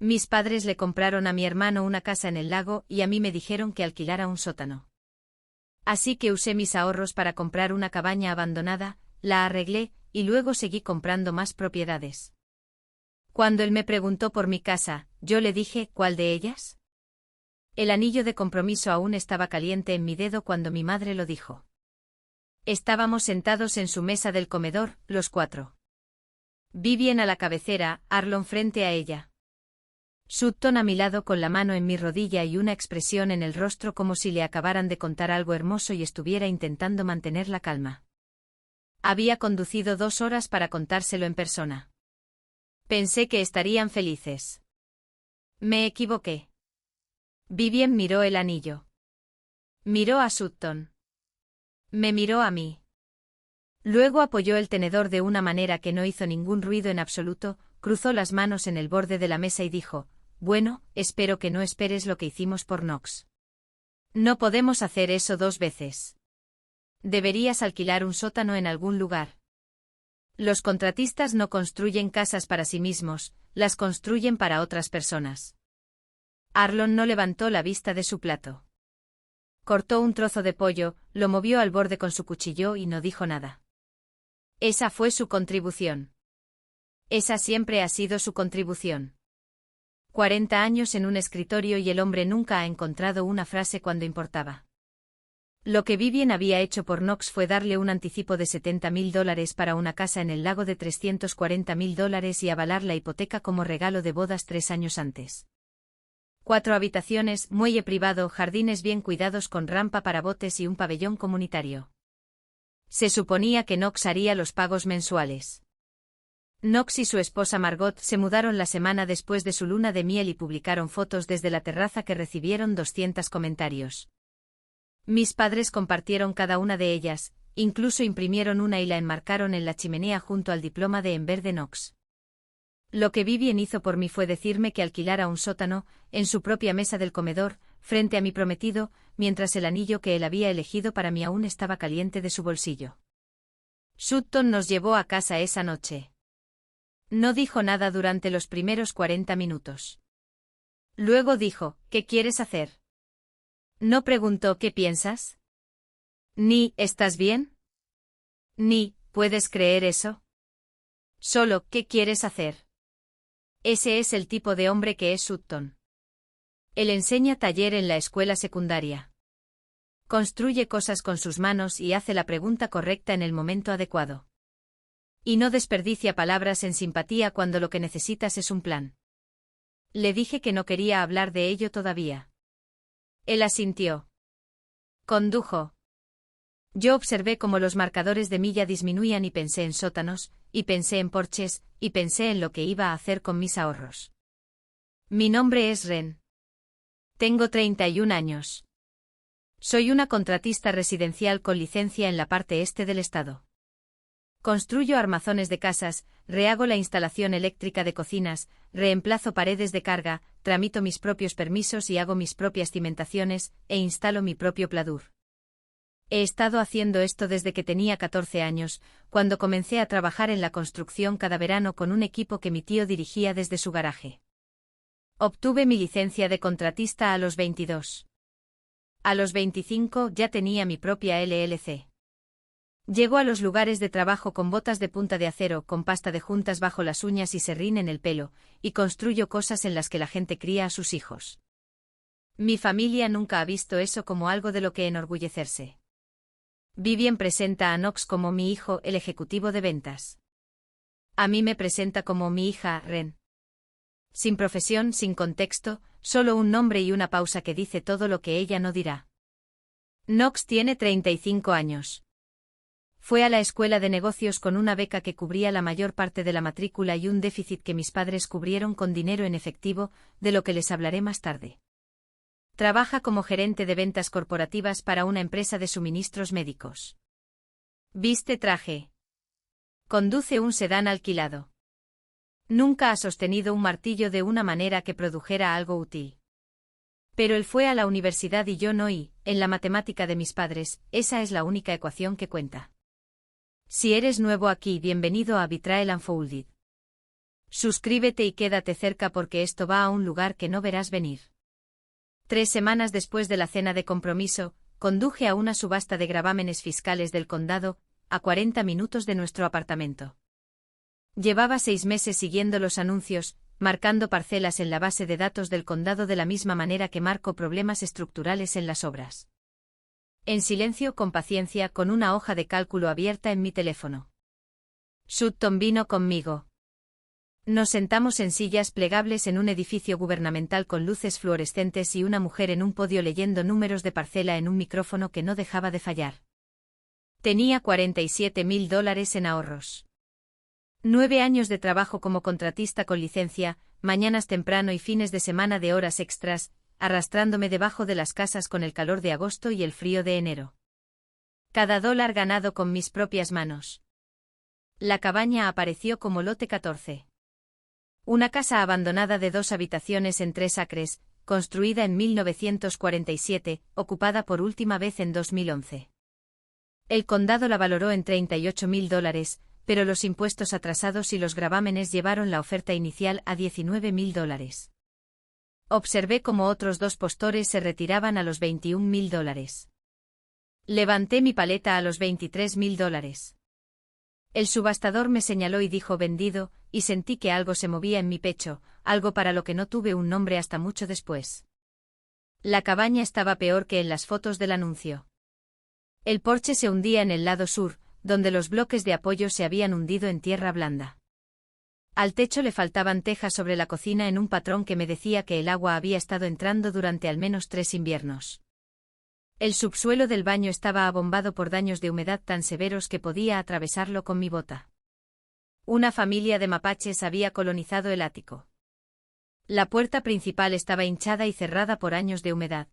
Mis padres le compraron a mi hermano una casa en el lago y a mí me dijeron que alquilara un sótano. Así que usé mis ahorros para comprar una cabaña abandonada, la arreglé, y luego seguí comprando más propiedades. Cuando él me preguntó por mi casa, yo le dije, ¿cuál de ellas? El anillo de compromiso aún estaba caliente en mi dedo cuando mi madre lo dijo. Estábamos sentados en su mesa del comedor, los cuatro. Vivien a la cabecera, Arlon frente a ella. Sutton a mi lado con la mano en mi rodilla y una expresión en el rostro como si le acabaran de contar algo hermoso y estuviera intentando mantener la calma. Había conducido 2 horas para contárselo en persona. Pensé que estarían felices. Me equivoqué. Vivien miró el anillo. Miró a Sutton. Me miró a mí. Luego apoyó el tenedor de una manera que no hizo ningún ruido en absoluto, cruzó las manos en el borde de la mesa y dijo, bueno, espero que no esperes lo que hicimos por Knox. No podemos hacer eso 2 veces. Deberías alquilar un sótano en algún lugar. Los contratistas no construyen casas para sí mismos, las construyen para otras personas. Arlon no levantó la vista de su plato. Cortó un trozo de pollo, lo movió al borde con su cuchillo y no dijo nada. Esa fue su contribución. Esa siempre ha sido su contribución. 40 años en un escritorio y el hombre nunca ha encontrado una frase cuando importaba. Lo que Vivien había hecho por Knox fue darle un anticipo de $70.000 para una casa en el lago de $340.000 y avalar la hipoteca como regalo de bodas 3 años antes. 4 habitaciones, muelle privado, jardines bien cuidados con rampa para botes y un pabellón comunitario. Se suponía que Knox haría los pagos mensuales. Knox y su esposa Margot se mudaron la semana después de su luna de miel y publicaron fotos desde la terraza que recibieron 200 comentarios. Mis padres compartieron cada una de ellas, incluso imprimieron una y la enmarcaron en la chimenea junto al diploma de Enver de Knox. Lo que Vivien hizo por mí fue decirme que alquilara un sótano, en su propia mesa del comedor, frente a mi prometido, mientras el anillo que él había elegido para mí aún estaba caliente de su bolsillo. Sutton nos llevó a casa esa noche. No dijo nada durante los primeros 40 minutos. Luego dijo, ¿qué quieres hacer? No preguntó ¿qué piensas? Ni ¿estás bien? Ni ¿puedes creer eso? Solo ¿qué quieres hacer? Ese es el tipo de hombre que es Sutton. Él enseña taller en la escuela secundaria. Construye cosas con sus manos y hace la pregunta correcta en el momento adecuado. Y no desperdicia palabras en simpatía cuando lo que necesitas es un plan. Le dije que no quería hablar de ello todavía. Él asintió. Condujo. Yo observé cómo los marcadores de milla disminuían y pensé en sótanos, y pensé en porches, y pensé en lo que iba a hacer con mis ahorros. Mi nombre es Ren. Tengo 31 años. Soy una contratista residencial con licencia en la parte este del estado. Construyo armazones de casas, rehago la instalación eléctrica de cocinas, reemplazo paredes de carga, tramito mis propios permisos y hago mis propias cimentaciones, e instalo mi propio pladur. He estado haciendo esto desde que tenía 14 años, cuando comencé a trabajar en la construcción cada verano con un equipo que mi tío dirigía desde su garaje. Obtuve mi licencia de contratista a los 22. A los 25 ya tenía mi propia LLC. Llego a los lugares de trabajo con botas de punta de acero, con pasta de juntas bajo las uñas y serrín en el pelo, y construyo cosas en las que la gente cría a sus hijos. Mi familia nunca ha visto eso como algo de lo que enorgullecerse. Vivien presenta a Knox como mi hijo, el ejecutivo de ventas. A mí me presenta como mi hija, Ren. Sin profesión, sin contexto, solo un nombre y una pausa que dice todo lo que ella no dirá. Knox tiene 35 años. Fue a la escuela de negocios con una beca que cubría la mayor parte de la matrícula y un déficit que mis padres cubrieron con dinero en efectivo, de lo que les hablaré más tarde. Trabaja como gerente de ventas corporativas para una empresa de suministros médicos. Viste traje. Conduce un sedán alquilado. Nunca ha sostenido un martillo de una manera que produjera algo útil. Pero él fue a la universidad y yo no, y, en la matemática de mis padres, esa es la única ecuación que cuenta. Si eres nuevo aquí, bienvenido a Betrayal Unfolded. Suscríbete y quédate cerca porque esto va a un lugar que no verás venir. 3 semanas después de la cena de compromiso, conduje a una subasta de gravámenes fiscales del condado, a 40 minutos de nuestro apartamento. Llevaba 6 meses siguiendo los anuncios, marcando parcelas en la base de datos del condado de la misma manera que marco problemas estructurales en las obras. En silencio, con paciencia, con una hoja de cálculo abierta en mi teléfono. Sutton vino conmigo. Nos sentamos en sillas plegables en un edificio gubernamental con luces fluorescentes y una mujer en un podio leyendo números de parcela en un micrófono que no dejaba de fallar. Tenía $47,000 en ahorros. 9 años de trabajo como contratista con licencia, mañanas temprano y fines de semana de horas extras, arrastrándome debajo de las casas con el calor de agosto y el frío de enero. Cada dólar ganado con mis propias manos. La cabaña apareció como lote 14. Una casa abandonada de 2 habitaciones en 3 acres, construida en 1947, ocupada por última vez en 2011. El condado la valoró en $38,000, pero los impuestos atrasados y los gravámenes llevaron la oferta inicial a $19,000. Observé cómo otros 2 postores se retiraban a los $21,000. Levanté mi paleta a los $23,000. El subastador me señaló y dijo vendido, y sentí que algo se movía en mi pecho, algo para lo que no tuve un nombre hasta mucho después. La cabaña estaba peor que en las fotos del anuncio. El porche se hundía en el lado sur, donde los bloques de apoyo se habían hundido en tierra blanda. Al techo le faltaban tejas sobre la cocina en un patrón que me decía que el agua había estado entrando durante al menos 3 inviernos. El subsuelo del baño estaba abombado por daños de humedad tan severos que podía atravesarlo con mi bota. Una familia de mapaches había colonizado el ático. La puerta principal estaba hinchada y cerrada por años de humedad.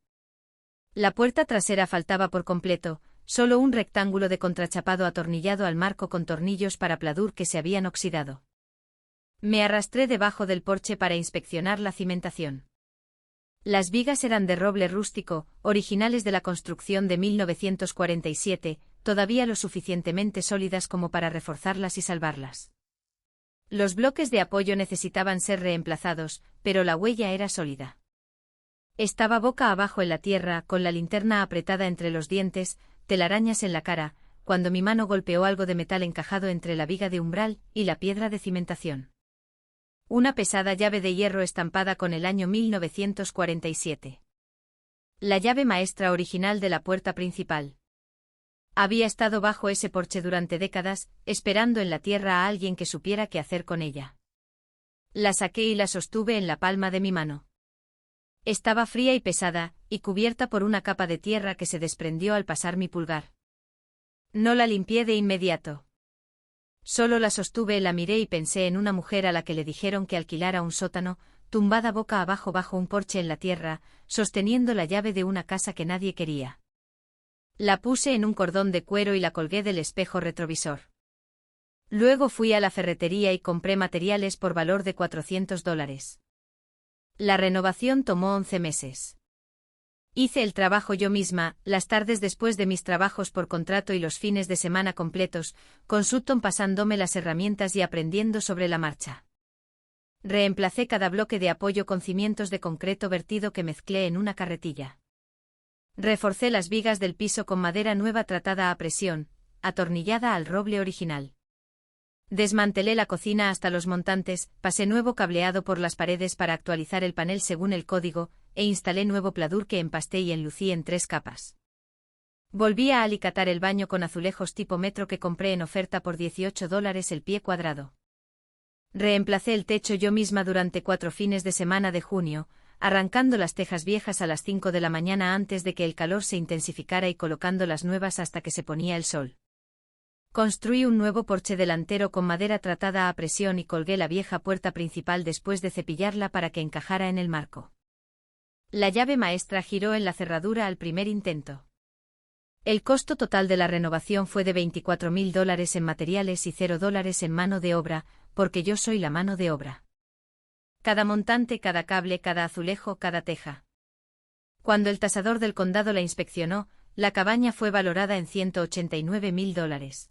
La puerta trasera faltaba por completo, solo un rectángulo de contrachapado atornillado al marco con tornillos para pladur que se habían oxidado. Me arrastré debajo del porche para inspeccionar la cimentación. Las vigas eran de roble rústico, originales de la construcción de 1947, todavía lo suficientemente sólidas como para reforzarlas y salvarlas. Los bloques de apoyo necesitaban ser reemplazados, pero la huella era sólida. Estaba boca abajo en la tierra, con la linterna apretada entre los dientes, telarañas en la cara, cuando mi mano golpeó algo de metal encajado entre la viga de umbral y la piedra de cimentación. Una pesada llave de hierro estampada con el año 1947. La llave maestra original de la puerta principal. Había estado bajo ese porche durante décadas, esperando en la tierra a alguien que supiera qué hacer con ella. La saqué y la sostuve en la palma de mi mano. Estaba fría y pesada, y cubierta por una capa de tierra que se desprendió al pasar mi pulgar. No la limpié de inmediato. Solo la sostuve, la miré y pensé en una mujer a la que le dijeron que alquilara un sótano, tumbada boca abajo bajo un porche en la tierra, sosteniendo la llave de una casa que nadie quería. La puse en un cordón de cuero y la colgué del espejo retrovisor. Luego fui a la ferretería y compré materiales por valor de $400. La renovación tomó 11 meses. Hice el trabajo yo misma, las tardes después de mis trabajos por contrato y los fines de semana completos, con Sutton pasándome las herramientas y aprendiendo sobre la marcha. Reemplacé cada bloque de apoyo con cimientos de concreto vertido que mezclé en una carretilla. Reforcé las vigas del piso con madera nueva tratada a presión, atornillada al roble original. Desmantelé la cocina hasta los montantes, pasé nuevo cableado por las paredes para actualizar el panel según el código, e instalé nuevo pladur que empasté y enlucí en 3 capas. Volví a alicatar el baño con azulejos tipo metro que compré en oferta por $18 el pie cuadrado. Reemplacé el techo yo misma durante 4 fines de semana de junio, arrancando las tejas viejas a las 5 de la mañana antes de que el calor se intensificara y colocando las nuevas hasta que se ponía el sol. Construí un nuevo porche delantero con madera tratada a presión y colgué la vieja puerta principal después de cepillarla para que encajara en el marco. La llave maestra giró en la cerradura al primer intento. El costo total de la renovación fue de $24,000 en materiales y $0 en mano de obra, porque yo soy la mano de obra. Cada montante, cada cable, cada azulejo, cada teja. Cuando el tasador del condado la inspeccionó, la cabaña fue valorada en $189,000.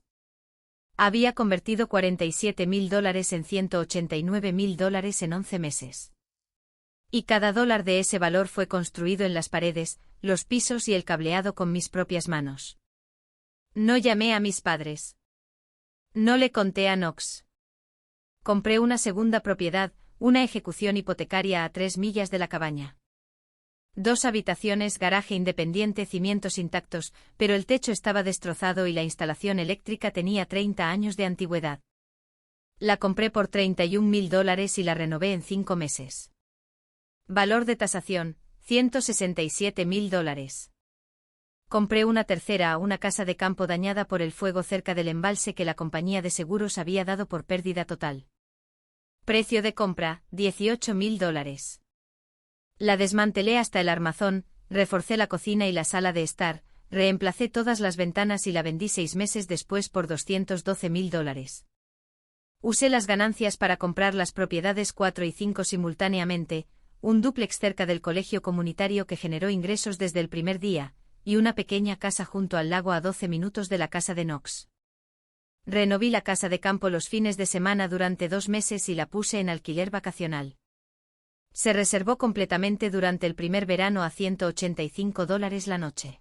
Había convertido $47.000 en $189.000 en 11 meses. Y cada dólar de ese valor fue construido en las paredes, los pisos y el cableado con mis propias manos. No llamé a mis padres. No le conté a Knox. Compré una segunda propiedad, una ejecución hipotecaria a 3 millas de la cabaña. 2 habitaciones, garaje independiente, cimientos intactos, pero el techo estaba destrozado y la instalación eléctrica tenía 30 años de antigüedad. La compré por $31.000 y la renové en 5 meses. Valor de tasación, $167.000. Compré una tercera, una casa de campo dañada por el fuego cerca del embalse que la compañía de seguros había dado por pérdida total. Precio de compra, $18.000. La desmantelé hasta el armazón, reforcé la cocina y la sala de estar, reemplacé todas las ventanas y la vendí 6 meses después por $212.000. Usé las ganancias para comprar las propiedades 4 y 5 simultáneamente, un dúplex cerca del colegio comunitario que generó ingresos desde el primer día, y una pequeña casa junto al lago a 12 minutos de la casa de Knox. Renoví la casa de campo los fines de semana durante 2 meses y la puse en alquiler vacacional. Se reservó completamente durante el primer verano a $185 la noche.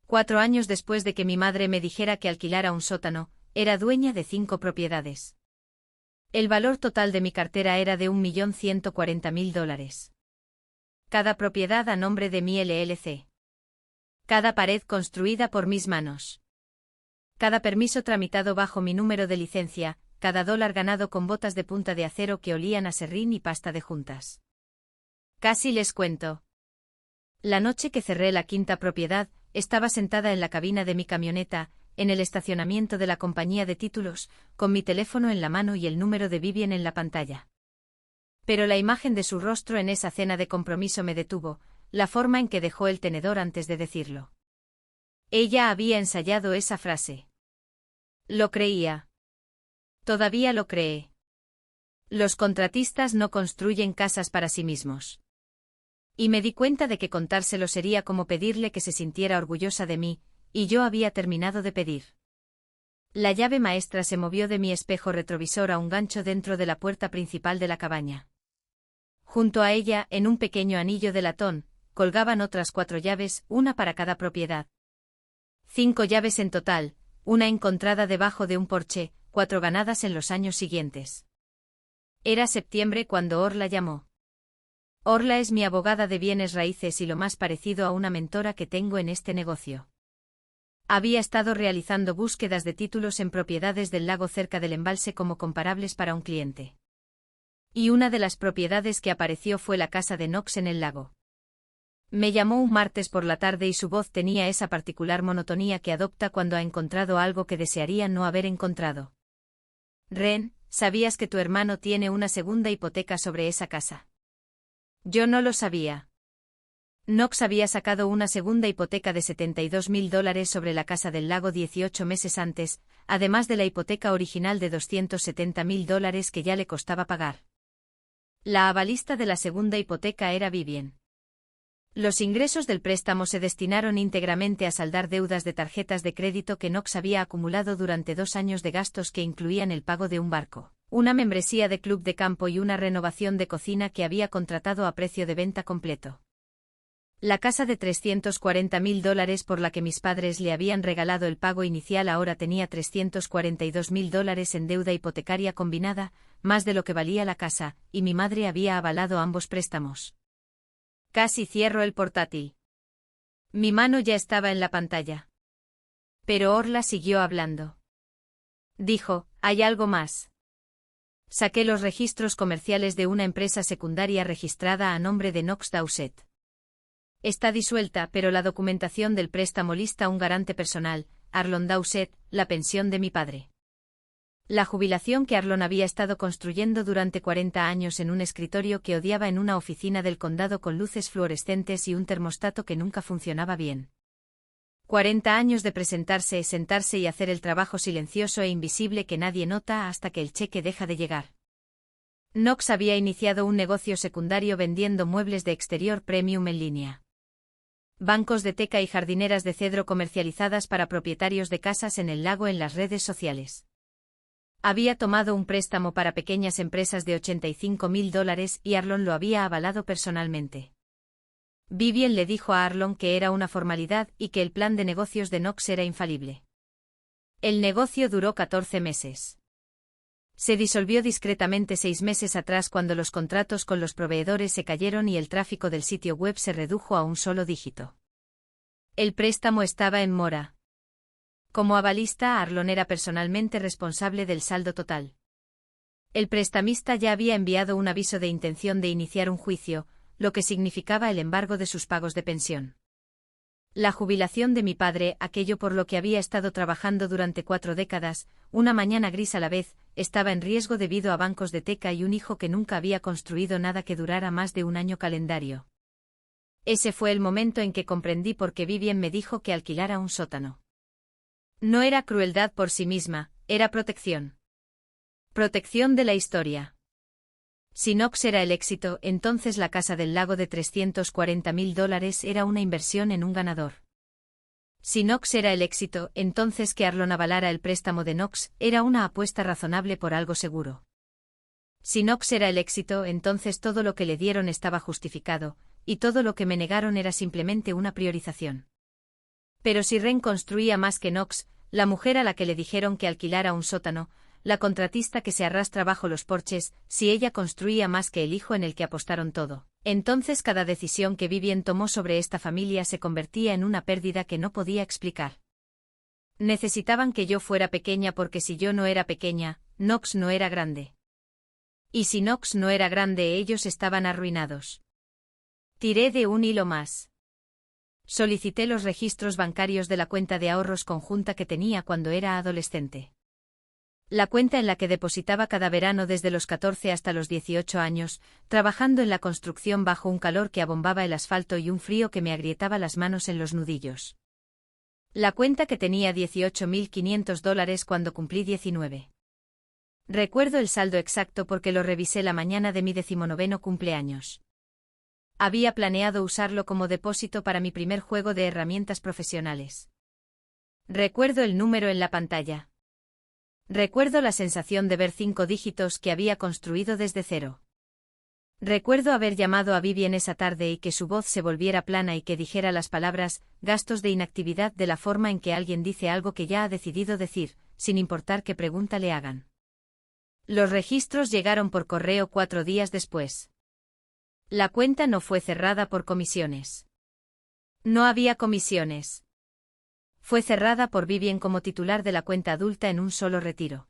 4 años después de que mi madre me dijera que alquilara un sótano, era dueña de 5 propiedades. El valor total de mi cartera era de $1.140.000. Cada propiedad a nombre de mi LLC. Cada pared construida por mis manos. Cada permiso tramitado bajo mi número de licencia, cada dólar ganado con botas de punta de acero que olían a serrín y pasta de juntas. Casi les cuento. La noche que cerré la 5ª propiedad, estaba sentada en la cabina de mi camioneta, en el estacionamiento de la compañía de títulos, con mi teléfono en la mano y el número de Vivien en la pantalla. Pero la imagen de su rostro en esa cena de compromiso me detuvo, la forma en que dejó el tenedor antes de decirlo. Ella había ensayado esa frase. Lo creía. Todavía lo cree. Los contratistas no construyen casas para sí mismos. Y me di cuenta de que contárselo sería como pedirle que se sintiera orgullosa de mí, y yo había terminado de pedir. La llave maestra se movió de mi espejo retrovisor a un gancho dentro de la puerta principal de la cabaña. Junto a ella, en un pequeño anillo de latón, colgaban otras 4 llaves, una para cada propiedad. 5 llaves en total, una encontrada debajo de un porche, 4 ganadas en los años siguientes. Era septiembre cuando Orla llamó. Orla es mi abogada de bienes raíces y lo más parecido a una mentora que tengo en este negocio. Había estado realizando búsquedas de títulos en propiedades del lago cerca del embalse como comparables para un cliente. Y una de las propiedades que apareció fue la casa de Knox en el lago. Me llamó un martes por la tarde y su voz tenía esa particular monotonía que adopta cuando ha encontrado algo que desearía no haber encontrado. Ren, ¿sabías que tu hermano tiene una segunda hipoteca sobre esa casa? Yo no lo sabía. Knox había sacado una segunda hipoteca de $72.000 sobre la casa del lago 18 meses antes, además de la hipoteca original de $270.000 que ya le costaba pagar. La avalista de la segunda hipoteca era Vivien. Los ingresos del préstamo se destinaron íntegramente a saldar deudas de tarjetas de crédito que Knox había acumulado durante 2 años de gastos que incluían el pago de un barco, una membresía de club de campo y una renovación de cocina que había contratado a precio de venta completo. La casa de $340.000 por la que mis padres le habían regalado el pago inicial ahora tenía $342.000 en deuda hipotecaria combinada, más de lo que valía la casa, y mi madre había avalado ambos préstamos. Casi cierro el portátil. Mi mano ya estaba en la pantalla. Pero Orla siguió hablando. Dijo, hay algo más. Saqué los registros comerciales de una empresa secundaria registrada a nombre de Knox Dowsett. Está disuelta, pero la documentación del préstamo lista un garante personal, Arlon Dowsett, la pensión de mi padre. La jubilación que Arlon había estado construyendo durante 40 años en un escritorio que odiaba en una oficina del condado con luces fluorescentes y un termostato que nunca funcionaba bien. 40 años de presentarse, sentarse y hacer el trabajo silencioso e invisible que nadie nota hasta que el cheque deja de llegar. Knox había iniciado un negocio secundario vendiendo muebles de exterior premium en línea. Bancos de teca y jardineras de cedro comercializadas para propietarios de casas en el lago en las redes sociales. Había tomado un préstamo para pequeñas empresas de $85.000 y Arlon lo había avalado personalmente. Vivien le dijo a Arlon que era una formalidad y que el plan de negocios de Knox era infalible. El negocio duró 14 meses. Se disolvió discretamente 6 meses atrás cuando los contratos con los proveedores se cayeron y el tráfico del sitio web se redujo a un solo dígito. El préstamo estaba en mora. Como avalista, Arlon era personalmente responsable del saldo total. El prestamista ya había enviado un aviso de intención de iniciar un juicio, lo que significaba el embargo de sus pagos de pensión. La jubilación de mi padre, aquello por lo que había estado trabajando durante 4 décadas, una mañana gris a la vez, estaba en riesgo debido a bancos de teca y un hijo que nunca había construido nada que durara más de un año calendario. Ese fue el momento en que comprendí por qué Vivien me dijo que alquilara un sótano. No era crueldad por sí misma, era protección. Protección de la historia. Si Knox era el éxito, entonces la casa del lago de $340.000 era una inversión en un ganador. Si Knox era el éxito, entonces que Arlon avalara el préstamo de Knox era una apuesta razonable por algo seguro. Si Knox era el éxito, entonces todo lo que le dieron estaba justificado, y todo lo que me negaron era simplemente una priorización. Pero si Ren construía más que Knox, la mujer a la que le dijeron que alquilara un sótano, la contratista que se arrastra bajo los porches, si ella construía más que el hijo en el que apostaron todo, entonces cada decisión que Vivien tomó sobre esta familia se convertía en una pérdida que no podía explicar. Necesitaban que yo fuera pequeña porque si yo no era pequeña, Knox no era grande. Y si Knox no era grande, ellos estaban arruinados. Tiré de un hilo más. Solicité los registros bancarios de la cuenta de ahorros conjunta que tenía cuando era adolescente. La cuenta en la que depositaba cada verano desde los 14 hasta los 18 años, trabajando en la construcción bajo un calor que abombaba el asfalto y un frío que me agrietaba las manos en los nudillos. La cuenta que tenía $18.500 cuando cumplí 19. Recuerdo el saldo exacto porque lo revisé la mañana de mi 19º cumpleaños. Había planeado usarlo como depósito para mi primer juego de herramientas profesionales. Recuerdo el número en la pantalla. Recuerdo la sensación de ver 5 dígitos que había construido desde cero. Recuerdo haber llamado a Vivien esa tarde y que su voz se volviera plana y que dijera las palabras, gastos de inactividad de la forma en que alguien dice algo que ya ha decidido decir, sin importar qué pregunta le hagan. Los registros llegaron por correo 4 días después. La cuenta no fue cerrada por comisiones. No había comisiones. Fue cerrada por Vivien como titular de la cuenta adulta en un solo retiro.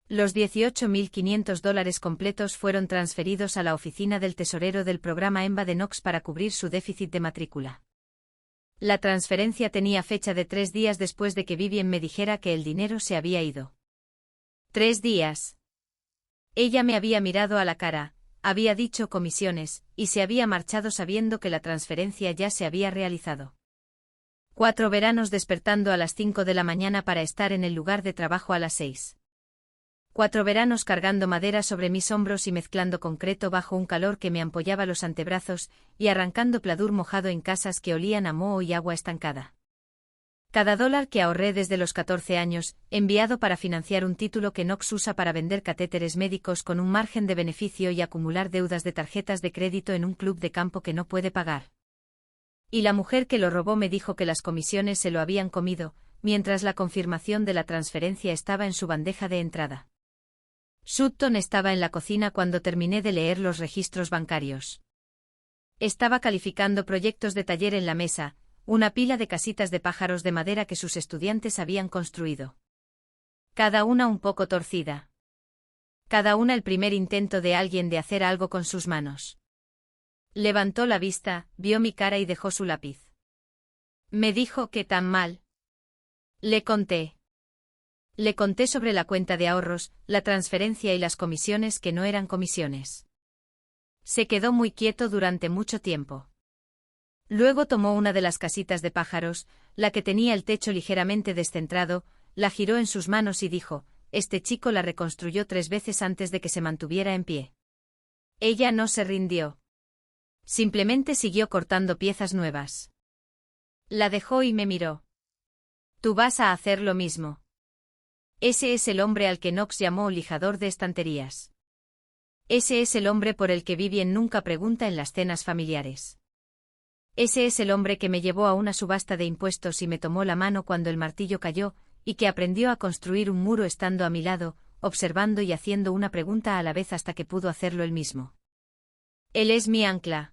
Los $18.500 completos fueron transferidos a la oficina del tesorero del programa EMBA de Knox para cubrir su déficit de matrícula. La transferencia tenía fecha de 3 días después de que Vivien me dijera que el dinero se había ido. 3 días. Ella me había mirado a la cara, había dicho comisiones, y se había marchado sabiendo que la transferencia ya se había realizado. 4 veranos despertando a las 5 de la mañana para estar en el lugar de trabajo a las 6. 4 veranos cargando madera sobre mis hombros y mezclando concreto bajo un calor que me ampollaba los antebrazos y arrancando pladur mojado en casas que olían a moho y agua estancada. Cada dólar que ahorré desde los 14 años, enviado para financiar un título que Knox usa para vender catéteres médicos con un margen de beneficio y acumular deudas de tarjetas de crédito en un club de campo que no puede pagar. Y la mujer que lo robó me dijo que las comisiones se lo habían comido, mientras la confirmación de la transferencia estaba en su bandeja de entrada. Sutton estaba en la cocina cuando terminé de leer los registros bancarios. Estaba calificando proyectos de taller en la mesa, una pila de casitas de pájaros de madera que sus estudiantes habían construido. Cada una un poco torcida. Cada una el primer intento de alguien de hacer algo con sus manos. Levantó la vista, vio mi cara y dejó su lápiz. Me dijo que tan mal. Le conté. Le conté sobre la cuenta de ahorros, la transferencia y las comisiones que no eran comisiones. Se quedó muy quieto durante mucho tiempo. Luego tomó una de las casitas de pájaros, la que tenía el techo ligeramente descentrado, la giró en sus manos y dijo, este chico la reconstruyó 3 veces antes de que se mantuviera en pie. Ella no se rindió. Simplemente siguió cortando piezas nuevas. La dejó y me miró. Tú vas a hacer lo mismo. Ese es el hombre al que Knox llamó lijador de estanterías. Ese es el hombre por el que Vivien nunca pregunta en las cenas familiares. Ese es el hombre que me llevó a una subasta de impuestos y me tomó la mano cuando el martillo cayó, y que aprendió a construir un muro estando a mi lado, observando y haciendo una pregunta a la vez hasta que pudo hacerlo él mismo. Él es mi ancla.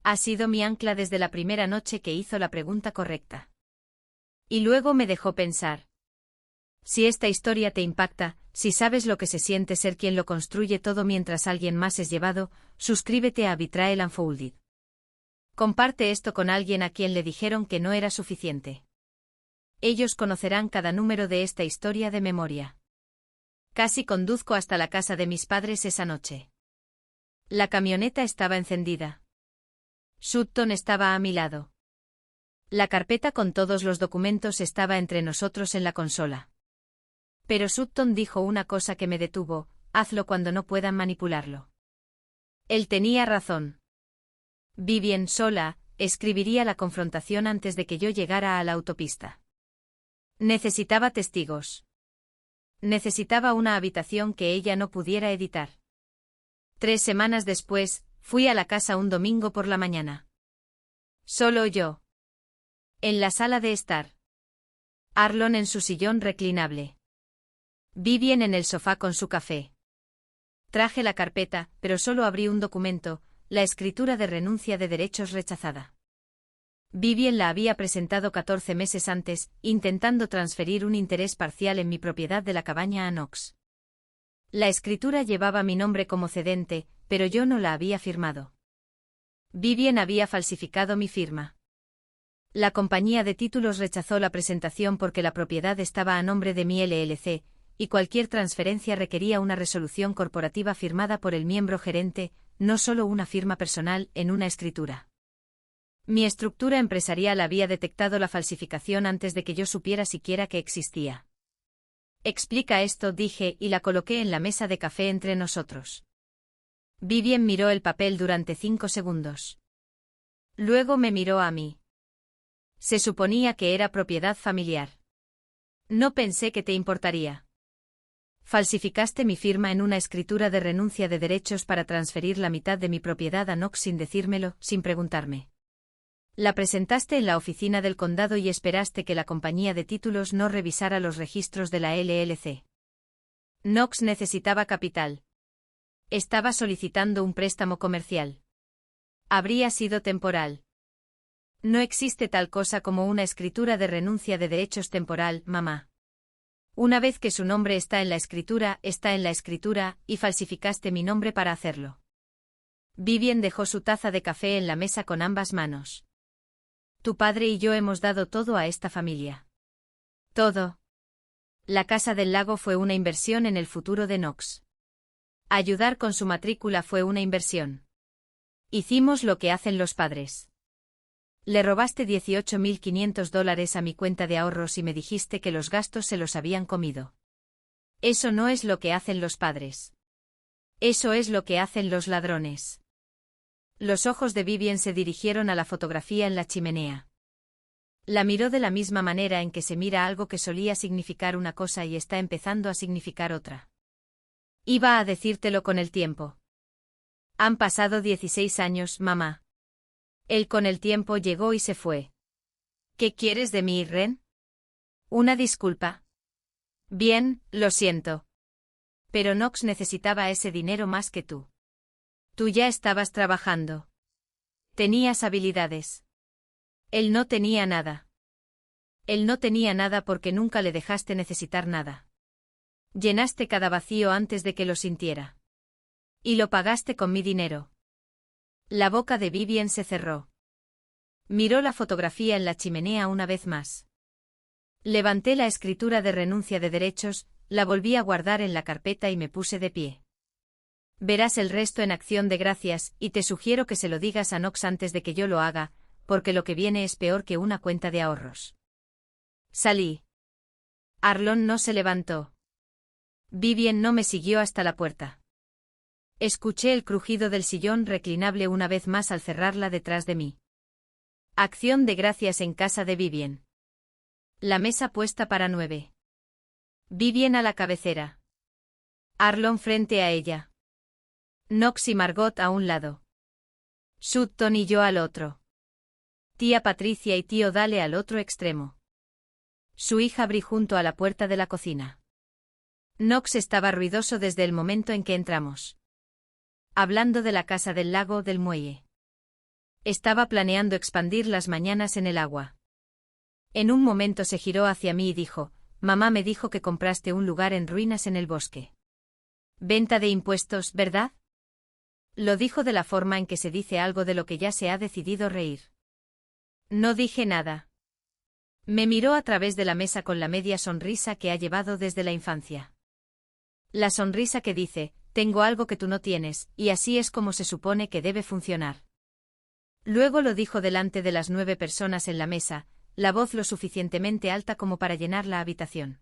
Ha sido mi ancla desde la primera noche que hizo la pregunta correcta. Y luego me dejó pensar. Si esta historia te impacta, si sabes lo que se siente ser quien lo construye todo mientras alguien más es llevado, suscríbete a Betrayal Unfolded. Comparte esto con alguien a quien le dijeron que no era suficiente. Ellos conocerán cada número de esta historia de memoria. Casi conduzco hasta la casa de mis padres esa noche. La camioneta estaba encendida. Sutton estaba a mi lado. La carpeta con todos los documentos estaba entre nosotros en la consola. Pero Sutton dijo una cosa que me detuvo: hazlo cuando no puedan manipularlo. Él tenía razón. Vivien sola escribiría la confrontación antes de que yo llegara a la autopista. Necesitaba testigos. Necesitaba una habitación que ella no pudiera editar. 3 semanas después, fui a la casa un domingo por la mañana. Solo yo. En la sala de estar. Arlon en su sillón reclinable. Vivien en el sofá con su café. Traje la carpeta, pero solo abrí un documento, la escritura de renuncia de derechos rechazada. Vivien la había presentado 14 meses antes, intentando transferir un interés parcial en mi propiedad de la cabaña a Knox. La escritura llevaba mi nombre como cedente, pero yo no la había firmado. Vivien había falsificado mi firma. La compañía de títulos rechazó la presentación porque la propiedad estaba a nombre de mi LLC, y cualquier transferencia requería una resolución corporativa firmada por el miembro gerente, no solo una firma personal en una escritura. Mi estructura empresarial había detectado la falsificación antes de que yo supiera siquiera que existía. Explica esto, dije, y la coloqué en la mesa de café entre nosotros. Vivien miró el papel durante 5 segundos. Luego me miró a mí. Se suponía que era propiedad familiar. No pensé que te importaría. Falsificaste mi firma en una escritura de renuncia de derechos para transferir la mitad de mi propiedad a Knox sin decírmelo, sin preguntarme. La presentaste en la oficina del condado y esperaste que la compañía de títulos no revisara los registros de la LLC. Knox necesitaba capital. Estaba solicitando un préstamo comercial. Habría sido temporal. No existe tal cosa como una escritura de renuncia de derechos temporal, mamá. Una vez que su nombre está en la escritura, y falsificaste mi nombre para hacerlo. Vivien dejó su taza de café en la mesa con ambas manos. Tu padre y yo hemos dado todo a esta familia. Todo. La Casa del Lago fue una inversión en el futuro de Knox. Ayudar con su matrícula fue una inversión. Hicimos lo que hacen los padres. Le robaste $18.500 a mi cuenta de ahorros y me dijiste que los gastos se los habían comido. Eso no es lo que hacen los padres. Eso es lo que hacen los ladrones. Los ojos de Vivien se dirigieron a la fotografía en la chimenea. La miró de la misma manera en que se mira algo que solía significar una cosa y está empezando a significar otra. Iba a decírtelo con el tiempo. Han pasado 16 años, mamá. Él con el tiempo llegó y se fue. ¿Qué quieres de mí, Ren? Una disculpa. Bien, lo siento. Pero Knox necesitaba ese dinero más que tú. Tú ya estabas trabajando. Tenías habilidades. Él no tenía nada. Él no tenía nada porque nunca le dejaste necesitar nada. Llenaste cada vacío antes de que lo sintiera. Y lo pagaste con mi dinero. La boca de Vivien se cerró. Miró la fotografía en la chimenea una vez más. Levanté la escritura de renuncia de derechos, la volví a guardar en la carpeta y me puse de pie. Verás el resto en Acción de Gracias, y te sugiero que se lo digas a Knox antes de que yo lo haga, porque lo que viene es peor que una cuenta de ahorros. Salí. Arlon no se levantó. Vivien no me siguió hasta la puerta. Escuché el crujido del sillón reclinable una vez más al cerrarla detrás de mí. Acción de Gracias en casa de Vivien. La mesa puesta para 9. Vivien a la cabecera. Arlon frente a ella. Knox y Margot a un lado. Sutton y yo al otro. Tía Patricia y tío Dale al otro extremo. Su hija Bri junto a la puerta de la cocina. Knox estaba ruidoso desde el momento en que entramos. Hablando de la casa del lago del muelle. Estaba planeando expandir las mañanas en el agua. En un momento se giró hacia mí y dijo: «Mamá me dijo que compraste un lugar en ruinas en el bosque». «Venta de impuestos, ¿verdad?». Lo dijo de la forma en que se dice algo de lo que ya se ha decidido reír. No dije nada. Me miró a través de la mesa con la media sonrisa que ha llevado desde la infancia. La sonrisa que dice: «Tengo algo que tú no tienes, y así es como se supone que debe funcionar». Luego lo dijo delante de las 9 personas en la mesa, la voz lo suficientemente alta como para llenar la habitación.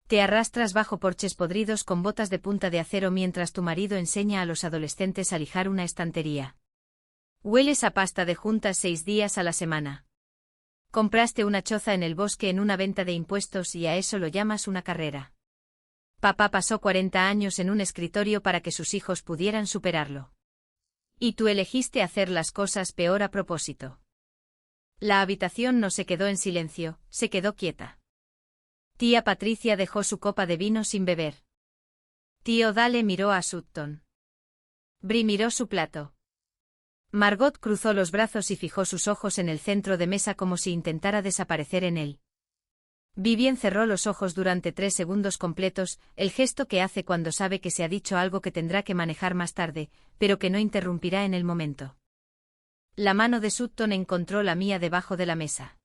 Te arrastras bajo porches podridos con botas de punta de acero mientras tu marido enseña a los adolescentes a lijar una estantería. Hueles a pasta de juntas 6 días a la semana. Compraste una choza en el bosque en una venta de impuestos y a eso lo llamas una carrera. Papá pasó 40 años en un escritorio para que sus hijos pudieran superarlo. Y tú elegiste hacer las cosas peor a propósito. La habitación no se quedó en silencio, se quedó quieta. Tía Patricia dejó su copa de vino sin beber. Tío Dale miró a Sutton. Bri miró su plato. Margot cruzó los brazos y fijó sus ojos en el centro de mesa como si intentara desaparecer en él. Vivien cerró los ojos durante 3 segundos completos, el gesto que hace cuando sabe que se ha dicho algo que tendrá que manejar más tarde, pero que no interrumpirá en el momento. La mano de Sutton encontró la mía debajo de la mesa.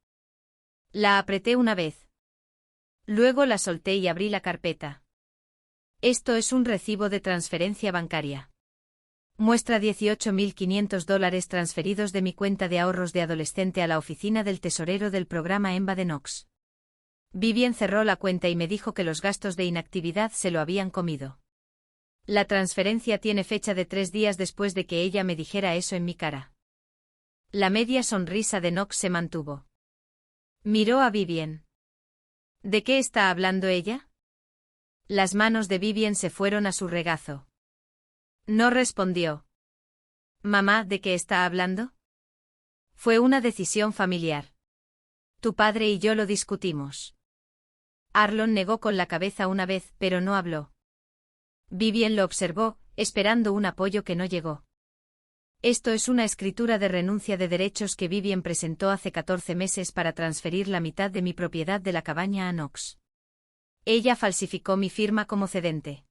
La apreté una vez. Luego la solté y abrí la carpeta. Esto es un recibo de transferencia bancaria. Muestra $18.500 transferidos de mi cuenta de ahorros de adolescente a la oficina del tesorero del programa EMBA de Knox. Vivien cerró la cuenta y me dijo que los gastos de inactividad se lo habían comido. La transferencia tiene fecha de 3 días después de que ella me dijera eso en mi cara. La media sonrisa de Knox se mantuvo. Miró a Vivien. ¿De qué está hablando ella? Las manos de Vivien se fueron a su regazo. No respondió. Mamá, ¿de qué está hablando? Fue una decisión familiar. Tu padre y yo lo discutimos. Arlon negó con la cabeza una vez, pero no habló. Vivien lo observó, esperando un apoyo que no llegó. Esto es una escritura de renuncia de derechos que Vivien presentó hace 14 meses para transferir la mitad de mi propiedad de la cabaña a Knox. Ella falsificó mi firma como cedente.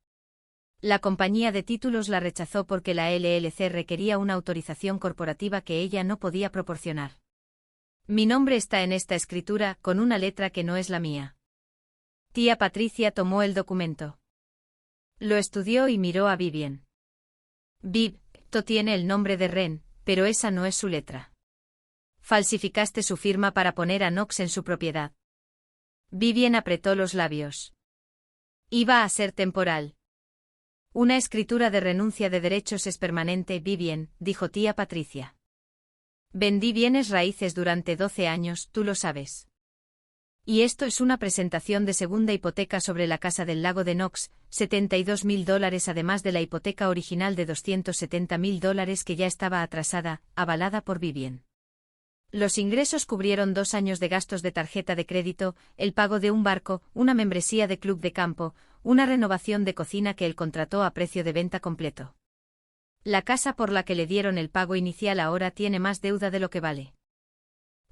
La compañía de títulos la rechazó porque la LLC requería una autorización corporativa que ella no podía proporcionar. Mi nombre está en esta escritura, con una letra que no es la mía. Tía Patricia tomó el documento. Lo estudió y miró a Vivien. Viv, esto tiene el nombre de Ren, pero esa no es su letra. Falsificaste su firma para poner a Knox en su propiedad. Vivien apretó los labios. Iba a ser temporal. Una escritura de renuncia de derechos es permanente, Vivien, dijo tía Patricia. Vendí bienes raíces durante 12 años, tú lo sabes. Y esto es una presentación de segunda hipoteca sobre la casa del lago de Knox, $72.000 además de la hipoteca original de $270.000 que ya estaba atrasada, avalada por Vivien. Los ingresos cubrieron 2 años de gastos de tarjeta de crédito, el pago de un barco, una membresía de club de campo, una renovación de cocina que él contrató a precio de venta completo. La casa por la que le dieron el pago inicial ahora tiene más deuda de lo que vale.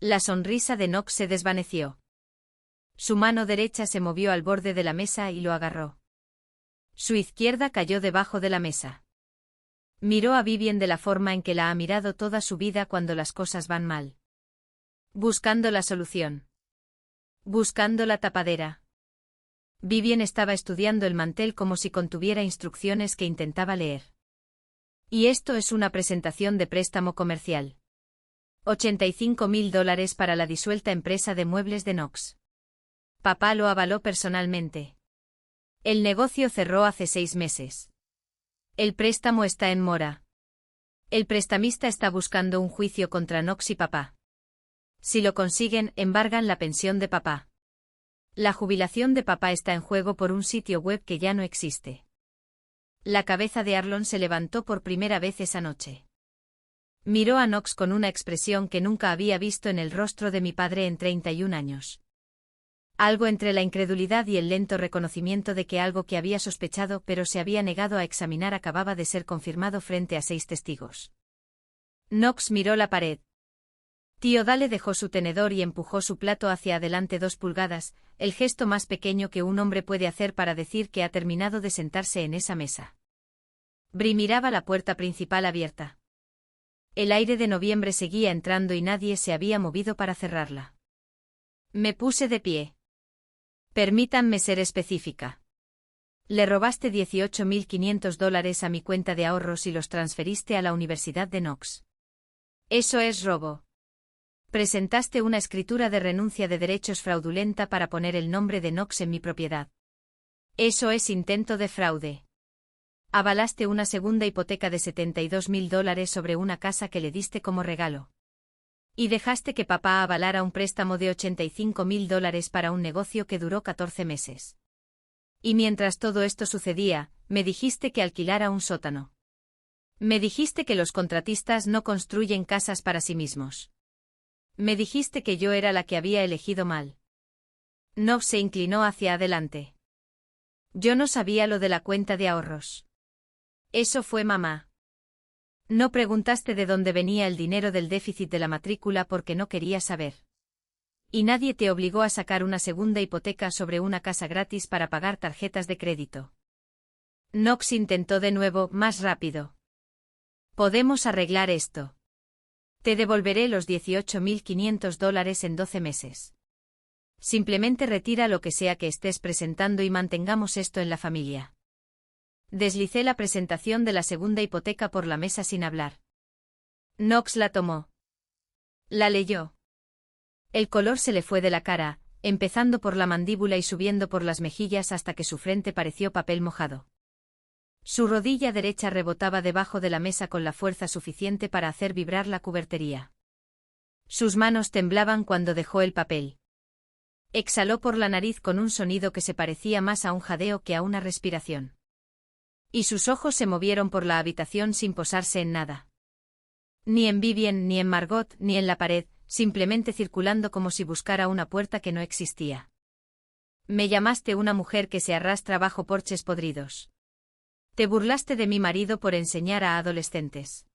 La sonrisa de Knox se desvaneció. Su mano derecha se movió al borde de la mesa y lo agarró. Su izquierda cayó debajo de la mesa. Miró a Vivien de la forma en que la ha mirado toda su vida cuando las cosas van mal. Buscando la solución. Buscando la tapadera. Vivien estaba estudiando el mantel como si contuviera instrucciones que intentaba leer. Y esto es una presentación de préstamo comercial. $85.000 para la disuelta empresa de muebles de Knox. Papá lo avaló personalmente. El negocio cerró hace 6 meses. El préstamo está en mora. El prestamista está buscando un juicio contra Knox y papá. Si lo consiguen, embargan la pensión de papá. La jubilación de papá está en juego por un sitio web que ya no existe. La cabeza de Arlon se levantó por primera vez esa noche. Miró a Knox con una expresión que nunca había visto en el rostro de mi padre en 31 años. Algo entre la incredulidad y el lento reconocimiento de que algo que había sospechado pero se había negado a examinar acababa de ser confirmado frente a 6 testigos. Knox miró la pared. Tío Dale dejó su tenedor y empujó su plato hacia adelante 2 pulgadas, el gesto más pequeño que un hombre puede hacer para decir que ha terminado de sentarse en esa mesa. Bri miraba la puerta principal abierta. El aire de noviembre seguía entrando y nadie se había movido para cerrarla. Me puse de pie. Permítanme ser específica. Le robaste $18.500 a mi cuenta de ahorros y los transferiste a la Universidad de Knox. Eso es robo. Presentaste una escritura de renuncia de derechos fraudulenta para poner el nombre de Knox en mi propiedad. Eso es intento de fraude. Avalaste una segunda hipoteca de $72.000 sobre una casa que le diste como regalo. Y dejaste que papá avalara un préstamo de $85.000 para un negocio que duró 14 meses. Y mientras todo esto sucedía, me dijiste que alquilara un sótano. Me dijiste que los contratistas no construyen casas para sí mismos. Me dijiste que yo era la que había elegido mal. Knox se inclinó hacia adelante. Yo no sabía lo de la cuenta de ahorros. Eso fue mamá. No preguntaste de dónde venía el dinero del déficit de la matrícula porque no querías saber. Y nadie te obligó a sacar una segunda hipoteca sobre una casa gratis para pagar tarjetas de crédito. Knox intentó de nuevo, más rápido. Podemos arreglar esto. Te devolveré los $18.500 en 12 meses. Simplemente retira lo que sea que estés presentando y mantengamos esto en la familia. Deslicé la presentación de la segunda hipoteca por la mesa sin hablar. Knox la tomó. La leyó. El color se le fue de la cara, empezando por la mandíbula y subiendo por las mejillas hasta que su frente pareció papel mojado. Su rodilla derecha rebotaba debajo de la mesa con la fuerza suficiente para hacer vibrar la cubertería. Sus manos temblaban cuando dejó el papel. Exhaló por la nariz con un sonido que se parecía más a un jadeo que a una respiración. Y sus ojos se movieron por la habitación sin posarse en nada. Ni en Vivien, ni en Margot, ni en la pared, simplemente circulando como si buscara una puerta que no existía. Me llamaste una mujer que se arrastra bajo porches podridos. Te burlaste de mi marido por enseñar a adolescentes.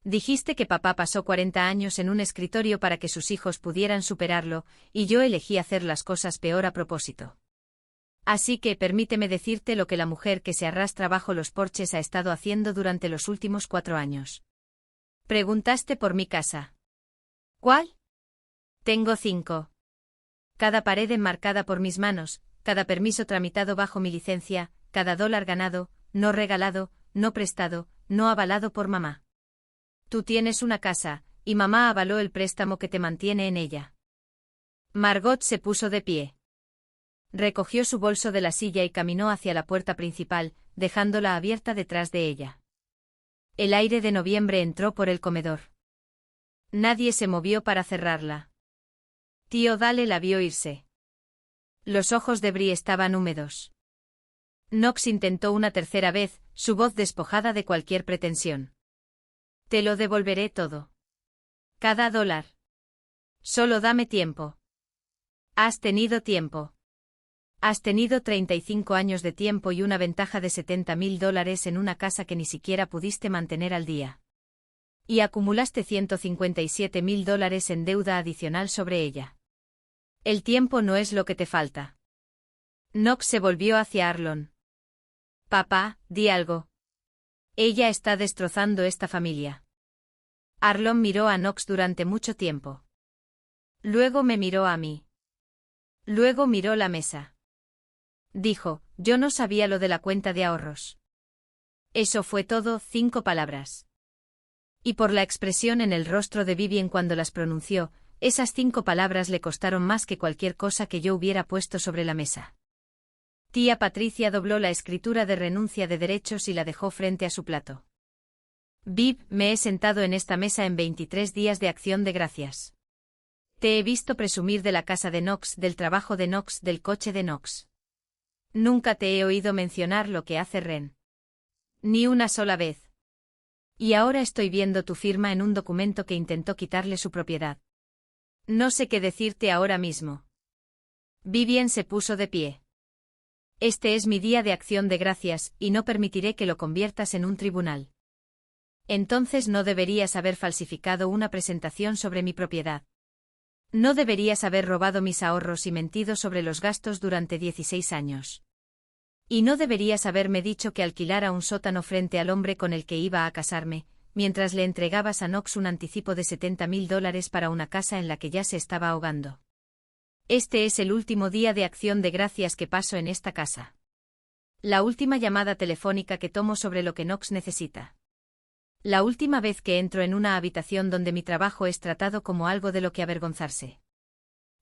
Dijiste que papá pasó 40 años en un escritorio para que sus hijos pudieran superarlo, y yo elegí hacer las cosas peor a propósito. Así que permíteme decirte lo que la mujer que se arrastra bajo los porches ha estado haciendo durante los últimos 4 años. Preguntaste por mi casa. ¿Cuál? Tengo 5. Cada pared enmarcada por mis manos, cada permiso tramitado bajo mi licencia, cada dólar ganado, no regalado, no prestado, no avalado por mamá. Tú tienes una casa, y mamá avaló el préstamo que te mantiene en ella. Margot se puso de pie. Recogió su bolso de la silla y caminó hacia la puerta principal, dejándola abierta detrás de ella. El aire de noviembre entró por el comedor. Nadie se movió para cerrarla. Tío Dale la vio irse. Los ojos de Bri estaban húmedos. Knox intentó una tercera vez, su voz despojada de cualquier pretensión. Te lo devolveré todo. Cada dólar. Solo dame tiempo. Has tenido tiempo. Has tenido 35 años de tiempo y una ventaja de $70.000 en una casa que ni siquiera pudiste mantener al día. Y acumulaste $157.000 en deuda adicional sobre ella. El tiempo no es lo que te falta. Knox se volvió hacia Arlon. Papá, di algo. Ella está destrozando esta familia. Arlon miró a Knox durante mucho tiempo. Luego me miró a mí. Luego miró la mesa. Dijo, yo no sabía lo de la cuenta de ahorros. Eso fue todo, 5 palabras. Y por la expresión en el rostro de Vivien cuando las pronunció, esas 5 palabras le costaron más que cualquier cosa que yo hubiera puesto sobre la mesa. Tía Patricia dobló la escritura de renuncia de derechos y la dejó frente a su plato. Viv, me he sentado en esta mesa en 23 días de acción de gracias. Te he visto presumir de la casa de Knox, del trabajo de Knox, del coche de Knox. Nunca te he oído mencionar lo que hace Ren. Ni una sola vez. Y ahora estoy viendo tu firma en un documento que intentó quitarle su propiedad. No sé qué decirte ahora mismo. Vivien se puso de pie. Este es mi día de acción de gracias, y no permitiré que lo conviertas en un tribunal. Entonces no deberías haber falsificado una presentación sobre mi propiedad. No deberías haber robado mis ahorros y mentido sobre los gastos durante 16 años. Y no deberías haberme dicho que alquilara un sótano frente al hombre con el que iba a casarme, mientras le entregabas a Knox un anticipo de $70.000 para una casa en la que ya se estaba ahogando. Este es el último día de acción de gracias que paso en esta casa. La última llamada telefónica que tomo sobre lo que Knox necesita. La última vez que entro en una habitación donde mi trabajo es tratado como algo de lo que avergonzarse.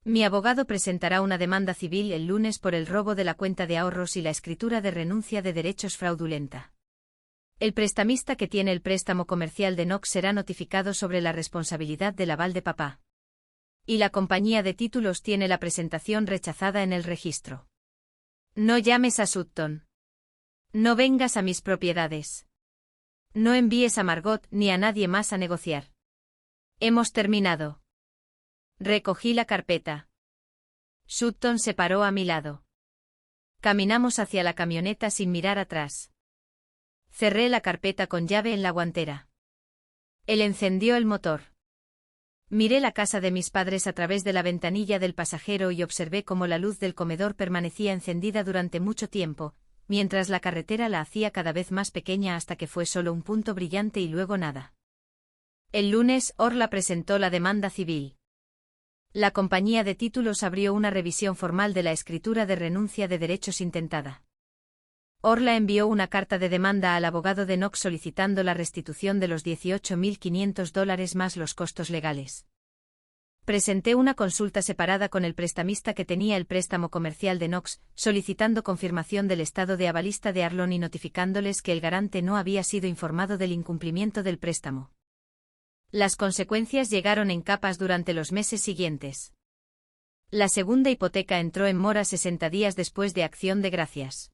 Mi abogado presentará una demanda civil el lunes por el robo de la cuenta de ahorros y la escritura de renuncia de derechos fraudulenta. El prestamista que tiene el préstamo comercial de Knox será notificado sobre la responsabilidad del aval de papá. Y la compañía de títulos tiene la presentación rechazada en el registro. No llames a Sutton. No vengas a mis propiedades. No envíes a Margot ni a nadie más a negociar. Hemos terminado. Recogí la carpeta. Sutton se paró a mi lado. Caminamos hacia la camioneta sin mirar atrás. Cerré la carpeta con llave en la guantera. Él encendió el motor. Miré la casa de mis padres a través de la ventanilla del pasajero y observé cómo la luz del comedor permanecía encendida durante mucho tiempo, mientras la carretera la hacía cada vez más pequeña hasta que fue solo un punto brillante y luego nada. El lunes, Orla presentó la demanda civil. La compañía de títulos abrió una revisión formal de la escritura de renuncia de derechos intentada. Orla envió una carta de demanda al abogado de Knox solicitando la restitución de los $18.500 más los costos legales. Presenté una consulta separada con el prestamista que tenía el préstamo comercial de Knox, solicitando confirmación del estado de avalista de Arlon y notificándoles que el garante no había sido informado del incumplimiento del préstamo. Las consecuencias llegaron en capas durante los meses siguientes. La segunda hipoteca entró en mora 60 días después de acción de gracias.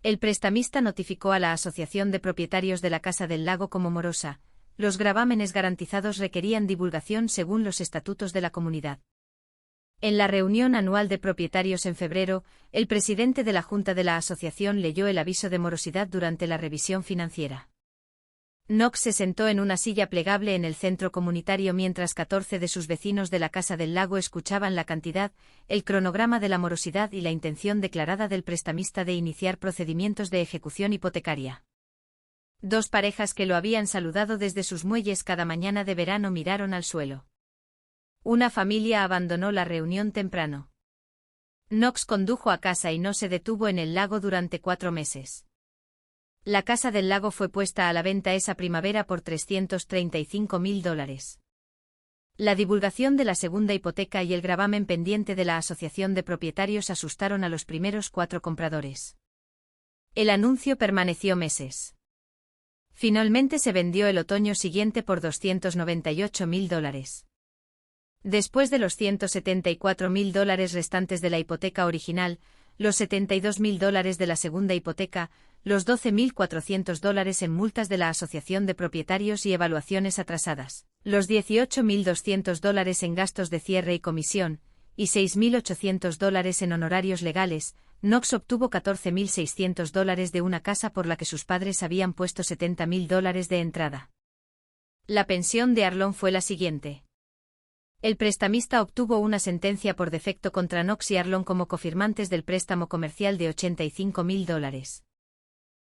El prestamista notificó a la Asociación de Propietarios de la Casa del Lago como morosa. Los gravámenes garantizados requerían divulgación según los estatutos de la comunidad. En la reunión anual de propietarios en febrero, el presidente de la Junta de la Asociación leyó el aviso de morosidad durante la revisión financiera. Knox se sentó en una silla plegable en el centro comunitario mientras 14 de sus vecinos de la Casa del Lago escuchaban la cantidad, el cronograma de la morosidad y la intención declarada del prestamista de iniciar procedimientos de ejecución hipotecaria. Dos parejas que lo habían saludado desde sus muelles cada mañana de verano miraron al suelo. Una familia abandonó la reunión temprano. Knox condujo a casa y no se detuvo en el lago durante 4 meses. La Casa del Lago fue puesta a la venta esa primavera por $335.000. La divulgación de la segunda hipoteca y el gravamen pendiente de la Asociación de Propietarios asustaron a los primeros 4 compradores. El anuncio permaneció meses. Finalmente se vendió el otoño siguiente por $298.000. Después de los $174.000 restantes de la hipoteca original, los $72.000 de la segunda hipoteca, los $12.400 en multas de la Asociación de Propietarios y evaluaciones atrasadas, los $18.200 en gastos de cierre y comisión, y $6.800 en honorarios legales, Knox obtuvo $14.600 de una casa por la que sus padres habían puesto $70.000 de entrada. La pensión de Arlon fue la siguiente. El prestamista obtuvo una sentencia por defecto contra Knox y Arlon como cofirmantes del préstamo comercial de $85.000.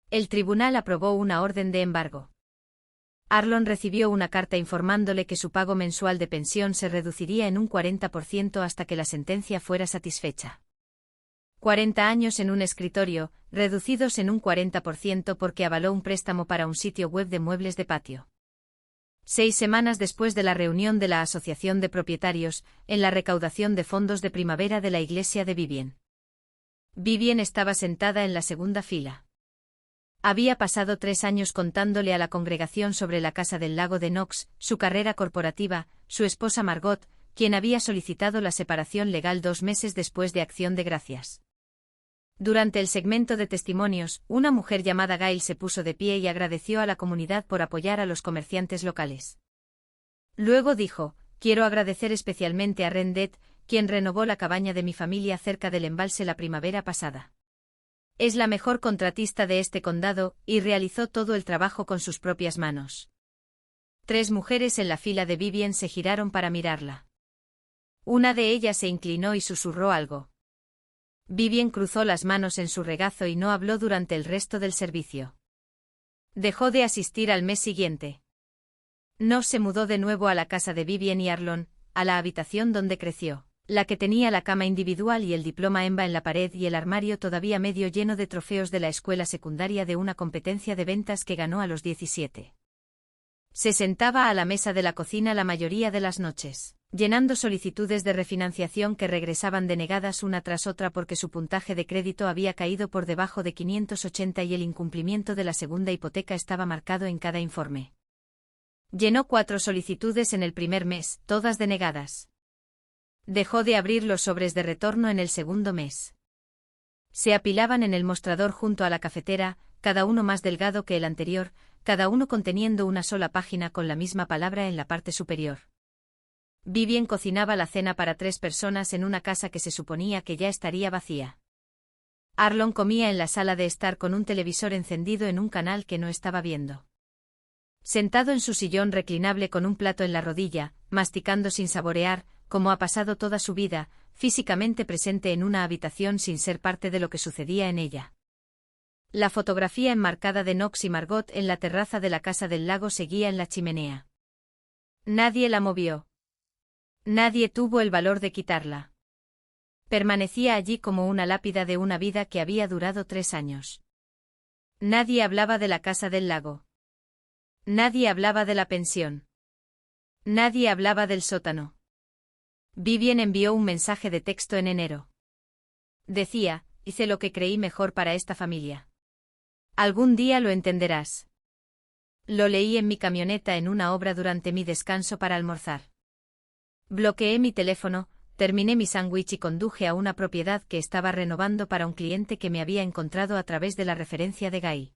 El tribunal aprobó una orden de embargo. Arlon recibió una carta informándole que su pago mensual de pensión se reduciría en un 40% hasta que la sentencia fuera satisfecha. 40 años en un escritorio, reducidos en un 40% porque avaló un préstamo para un sitio web de muebles de patio. 6 semanas después de la reunión de la Asociación de Propietarios, en la recaudación de fondos de primavera de la iglesia de Vivien. Vivien estaba sentada en la segunda fila. Había pasado 3 años contándole a la congregación sobre la Casa del Lago de Knox, su carrera corporativa, su esposa Margot, quien había solicitado la separación legal 2 meses después de Acción de Gracias. Durante el segmento de testimonios, una mujer llamada Gail se puso de pie y agradeció a la comunidad por apoyar a los comerciantes locales. Luego dijo: «Quiero agradecer especialmente a Rendet, quien renovó la cabaña de mi familia cerca del embalse la primavera pasada. Es la mejor contratista de este condado, y realizó todo el trabajo con sus propias manos». 3 mujeres en la fila de Vivien se giraron para mirarla. Una de ellas se inclinó y susurró algo. Vivien cruzó las manos en su regazo y no habló durante el resto del servicio. Dejó de asistir al mes siguiente. No se mudó de nuevo a la casa de Vivien y Arlon, a la habitación donde creció, la que tenía la cama individual y el diploma EMBA en la pared y el armario todavía medio lleno de trofeos de la escuela secundaria de una competencia de ventas que ganó a los 17. Se sentaba a la mesa de la cocina la mayoría de las noches, llenando solicitudes de refinanciación que regresaban denegadas una tras otra porque su puntaje de crédito había caído por debajo de 580 y el incumplimiento de la segunda hipoteca estaba marcado en cada informe. Llenó 4 solicitudes en el primer mes, todas denegadas. Dejó de abrir los sobres de retorno en el segundo mes. Se apilaban en el mostrador junto a la cafetera, cada uno más delgado que el anterior, cada uno conteniendo una sola página con la misma palabra en la parte superior. Vivien cocinaba la cena para 3 personas en una casa que se suponía que ya estaría vacía. Arlon comía en la sala de estar con un televisor encendido en un canal que no estaba viendo. Sentado en su sillón reclinable con un plato en la rodilla, masticando sin saborear, como ha pasado toda su vida, físicamente presente en una habitación sin ser parte de lo que sucedía en ella. La fotografía enmarcada de Knox y Margot en la terraza de la casa del lago seguía en la chimenea. Nadie la movió. Nadie tuvo el valor de quitarla. Permanecía allí como una lápida de una vida que había durado 3 años. Nadie hablaba de la casa del lago. Nadie hablaba de la pensión. Nadie hablaba del sótano. Vivien envió un mensaje de texto en enero. Decía: «Hice lo que creí mejor para esta familia. Algún día lo entenderás». Lo leí en mi camioneta en una obra durante mi descanso para almorzar. Bloqueé mi teléfono, terminé mi sándwich y conduje a una propiedad que estaba renovando para un cliente que me había encontrado a través de la referencia de Guy.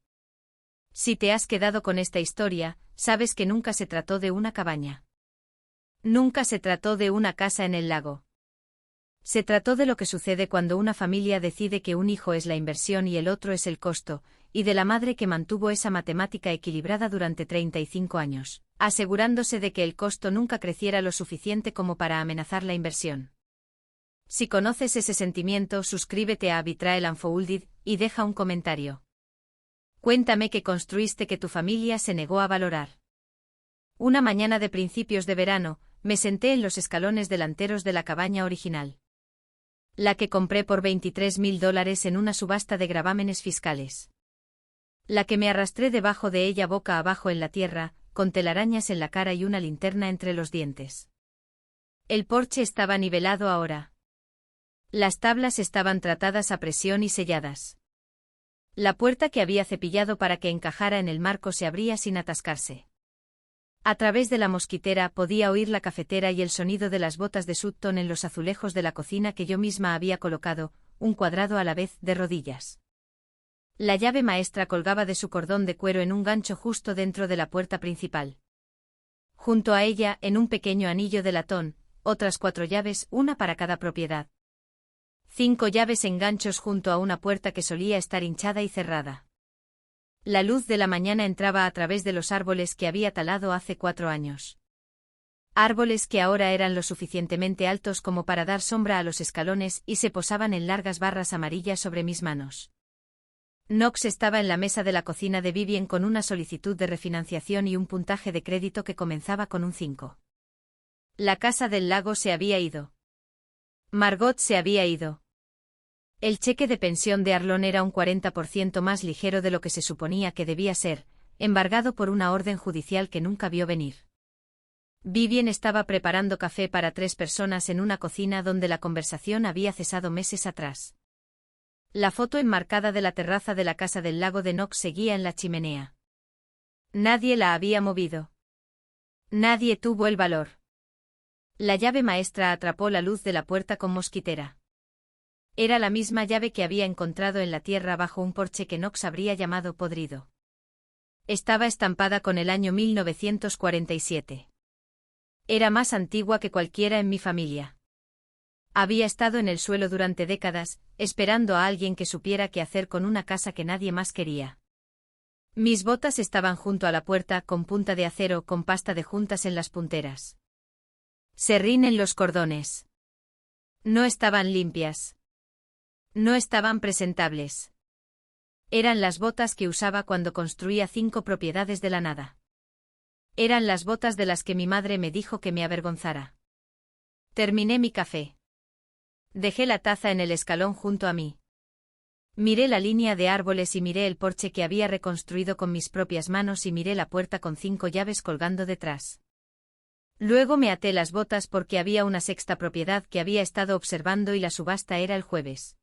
Si te has quedado con esta historia, sabes que nunca se trató de una cabaña. Nunca se trató de una casa en el lago. Se trató de lo que sucede cuando una familia decide que un hijo es la inversión y el otro es el costo, y de la madre que mantuvo esa matemática equilibrada durante 35 años, asegurándose de que el costo nunca creciera lo suficiente como para amenazar la inversión. Si conoces ese sentimiento, suscríbete a Betrayal Unfolded y deja un comentario. Cuéntame qué construiste que tu familia se negó a valorar. Una mañana de principios de verano, me senté en los escalones delanteros de la cabaña original. La que compré por $23,000 en una subasta de gravámenes fiscales. La que me arrastré debajo de ella boca abajo en la tierra, con telarañas en la cara y una linterna entre los dientes. El porche estaba nivelado ahora. Las tablas estaban tratadas a presión y selladas. La puerta que había cepillado para que encajara en el marco se abría sin atascarse. A través de la mosquitera podía oír la cafetera y el sonido de las botas de Sutton en los azulejos de la cocina que yo misma había colocado, un cuadrado a la vez, de rodillas. La llave maestra colgaba de su cordón de cuero en un gancho justo dentro de la puerta principal. Junto a ella, en un pequeño anillo de latón, otras 4 llaves, una para cada propiedad. 5 llaves en ganchos junto a una puerta que solía estar hinchada y cerrada. La luz de la mañana entraba a través de los árboles que había talado hace 4 años. Árboles que ahora eran lo suficientemente altos como para dar sombra a los escalones y se posaban en largas barras amarillas sobre mis manos. Knox estaba en la mesa de la cocina de Vivien con una solicitud de refinanciación y un puntaje de crédito que comenzaba con un 5. La casa del lago se había ido. Margot se había ido. El cheque de pensión de Arlon era un 40% más ligero de lo que se suponía que debía ser, embargado por una orden judicial que nunca vio venir. Vivien estaba preparando café para 3 personas en una cocina donde la conversación había cesado meses atrás. La foto enmarcada de la terraza de la casa del lago de Knox seguía en la chimenea. Nadie la había movido. Nadie tuvo el valor. La llave maestra atrapó la luz de la puerta con mosquitera. Era la misma llave que había encontrado en la tierra bajo un porche que Knox habría llamado podrido. Estaba estampada con el año 1947. Era más antigua que cualquiera en mi familia. Había estado en el suelo durante décadas, esperando a alguien que supiera qué hacer con una casa que nadie más quería. Mis botas estaban junto a la puerta con punta de acero con pasta de juntas en las punteras. Serrín en los cordones. No estaban limpias. No estaban presentables. Eran las botas que usaba cuando construía 5 propiedades de la nada. Eran las botas de las que mi madre me dijo que me avergonzara. Terminé mi café. Dejé la taza en el escalón junto a mí. Miré la línea de árboles y miré el porche que había reconstruido con mis propias manos y miré la puerta con 5 llaves colgando detrás. Luego me até las botas porque había una sexta propiedad que había estado observando y la subasta era el jueves.